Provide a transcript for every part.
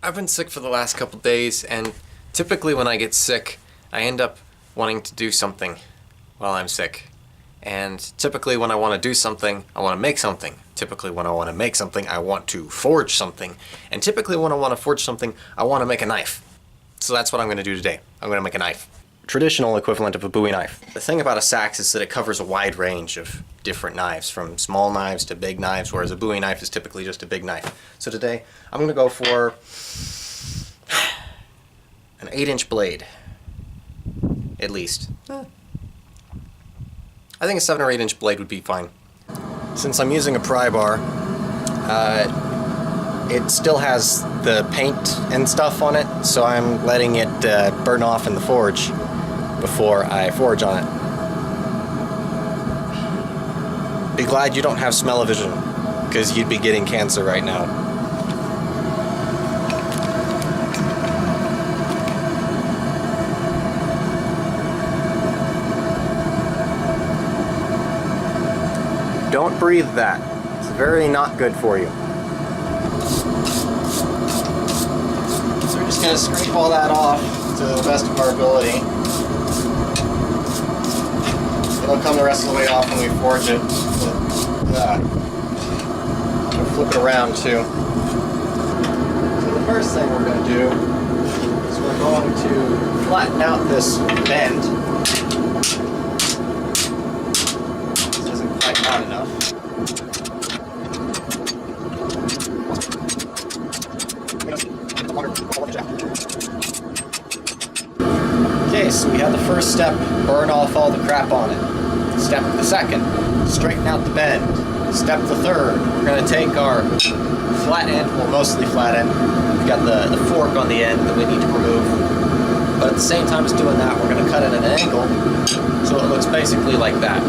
I've been sick for the last couple days, and typically when I get sick, I end up wanting to do something while I'm sick. And typically when I want to do something, I want to make something. Typically when I want to make something, I want to forge something. And typically when I want to forge something, I want to make a knife. So that's what I'm going to do today. I'm going to make a knife. Traditional equivalent of a Bowie knife. The thing about a Seax is that it covers a wide range of different knives, from small knives to big knives, whereas a Bowie knife is typically just a big knife. So today, I'm going to go for an 8-inch blade, at least. I think a 7 or 8-inch blade would be fine. Since I'm using a pry bar, it still has the paint and stuff on it, so I'm letting it burn off in the forge before I forge on it. Be glad you don't have smell-o-vision, because you'd be getting cancer right now. Don't breathe that. It's very not good for you. So we're just going to scrape all that off to the best of our ability. It'll come the rest of the way off when we forge it. But, we'll flip it around too. So the first thing we're going to do is we're going to flatten out this bend. This isn't quite hot enough. Okay, so we have the first step, burn off all the crap on it. Step the second, straighten out the bend. Step the third, we're going to take our flat end, well mostly flat end, we've got the fork on the end that we need to remove. But at the same time as doing that, we're going to cut it at an angle so it looks basically like that.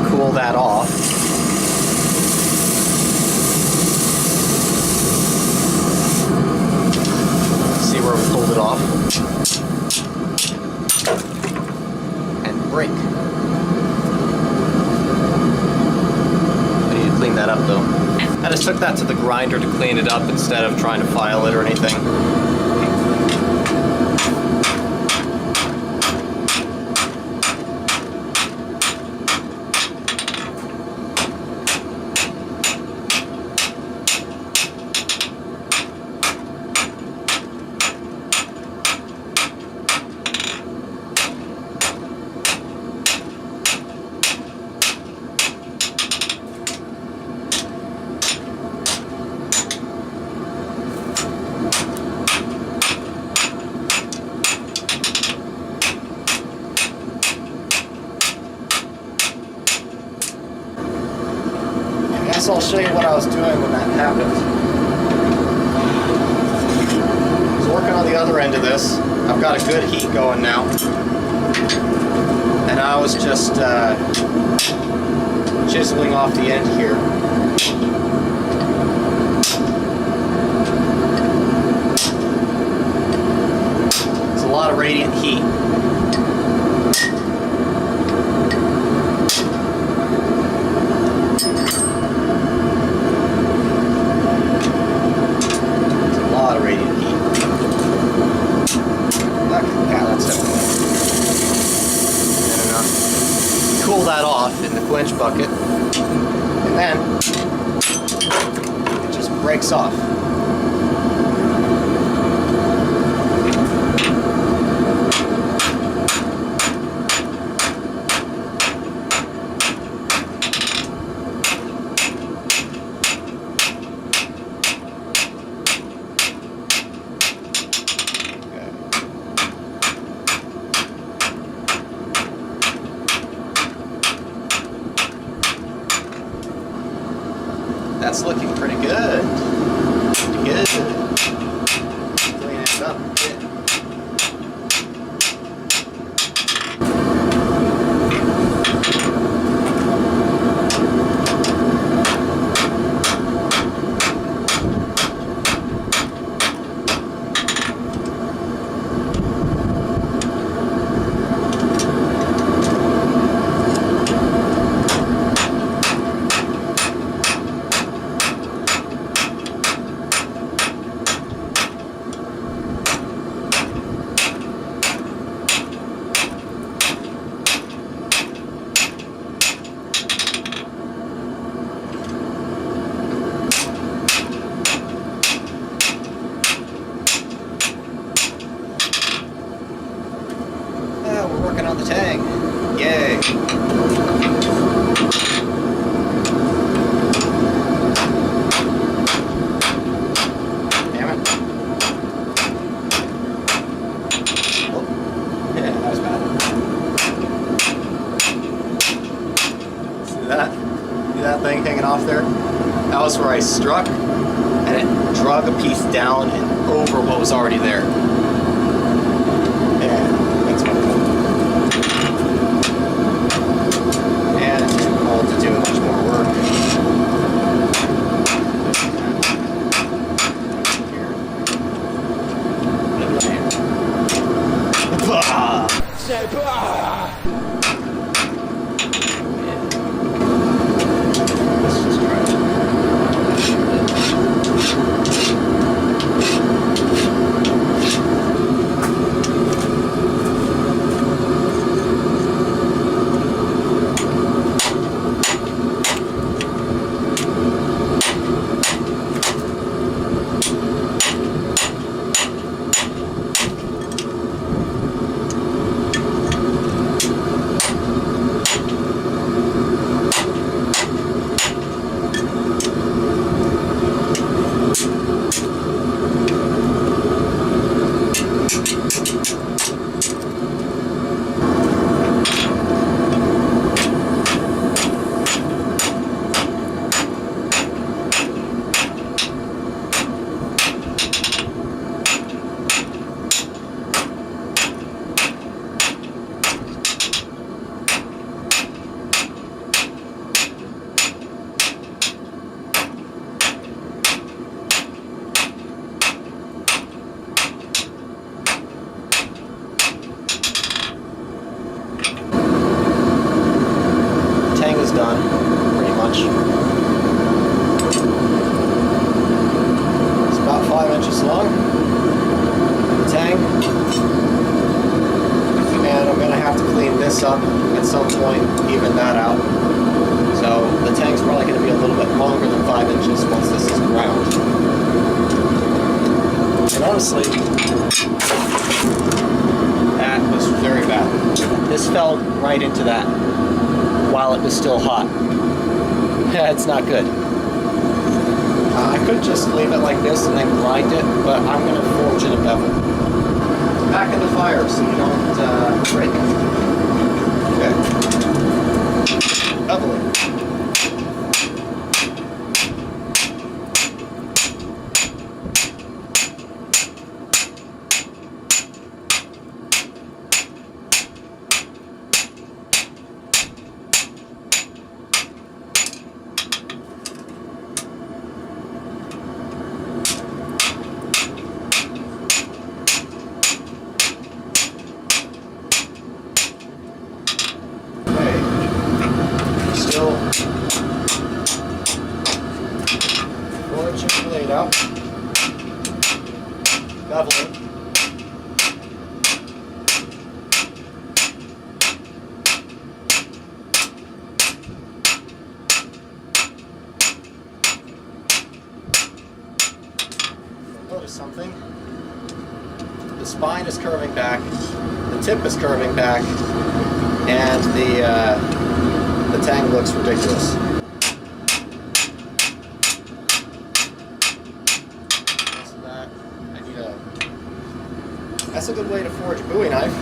Cool that off. See where we pulled it off. And break. I need to clean that up though. I just took that to the grinder to clean it up instead of trying to file it or anything. I'll show you what I was doing when that happened. I was working on the other end of this. I've got a good heat going now. And I was just chiseling off the end here. It's a lot of radiant heat. Cool that off in the quench bucket, and then it just breaks off. That's looking pretty good. Pretty good. Clean it up a bit. We're working on the tank. Yay! Damn it. Oh, yeah, that was bad. See that? See that thing hanging off there? That was where I struck, and it drug a piece down and over what was already there. Done, pretty much. It's about 5 inches long, the tank, and I'm going to have to clean this up at some point, even that out. So the tank's probably going to be a little bit longer than 5 inches once this is ground. And honestly, that was very bad. This fell right into that while it was still hot. Yeah, it's not good. I could just leave it like this and then grind it, but I'm going to forge in a bevel. Back in the fire so you don't break it. Okay. Beveling. Forging blade out, beveling. Notice something. The spine is curving back, the tip is curving back, and the tang looks ridiculous. That's a good way to forge a Bowie knife,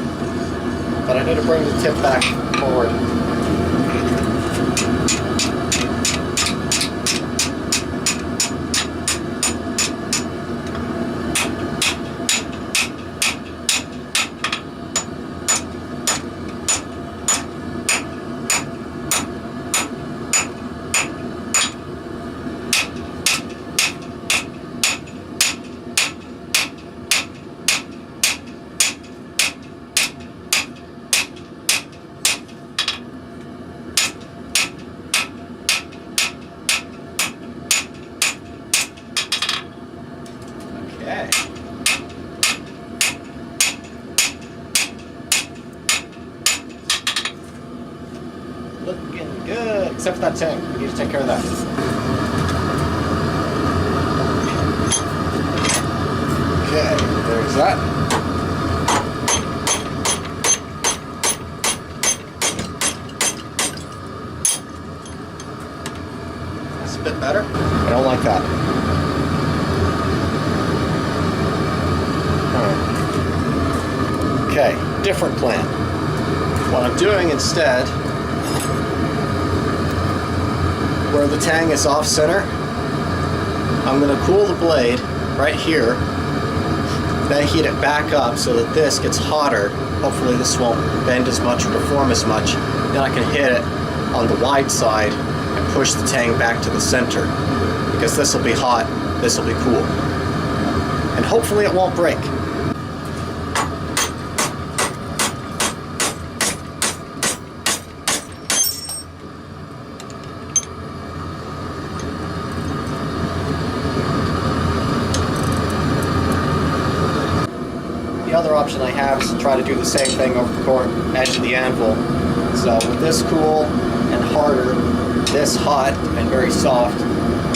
but I need to bring the tip back forward. Except for that tank. We need to take care of that. Okay, there's that. That's a bit better. I don't like that. Okay, different plan. What I'm doing instead, where the tang is off center, I'm going to cool the blade right here, then heat it back up so that this gets hotter. Hopefully this won't bend as much or deform as much. Then I can hit it on the wide side and push the tang back to the center, because this will be hot, this will be cool. And hopefully it won't break. The other option I have is to try to do the same thing over the edge of the anvil. So with this cool and harder, this hot and very soft,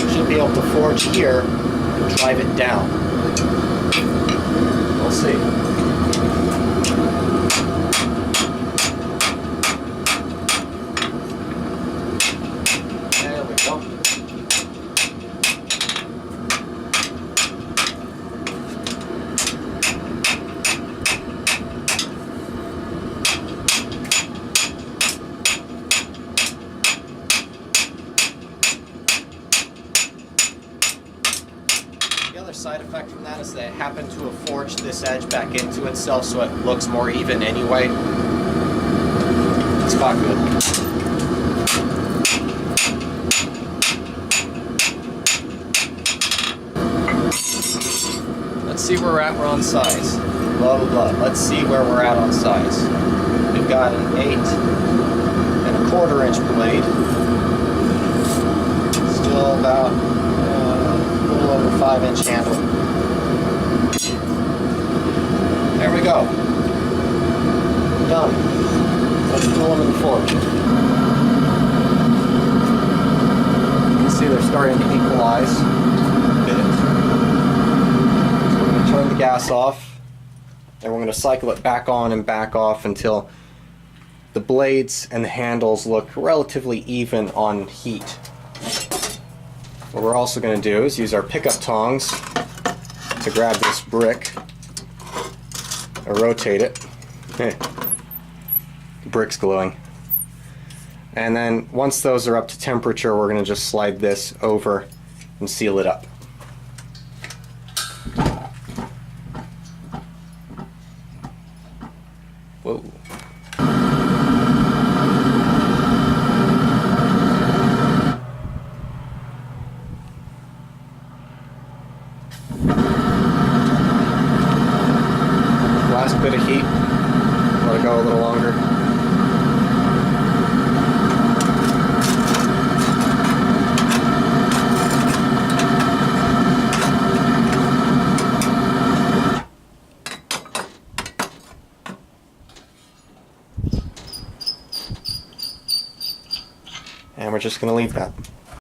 you should be able to forge here and drive it down. We'll see. There we go. The other side effect from that is that it happened to have forged this edge back into itself, so it looks more even anyway. It's quite good. Let's see where we're at. We're on size. Blah blah blah. Let's see where we're at on size. We've got an 8 1/4 inch blade. Still about a little over 5-inch handle. There we go. Done. Let's pull them in the forge. You can see they're starting to equalize a bit. So we're going to turn the gas off, and we're going to cycle it back on and back off until the blades and the handles look relatively even on heat. What we're also going to do is use our pickup tongs to grab this brick and rotate it. The brick's gluing. And then once those are up to temperature, we're going to just slide this over and seal it up. Whoa. Last bit of heat. Let it go a little longer. And we're just going to leave that.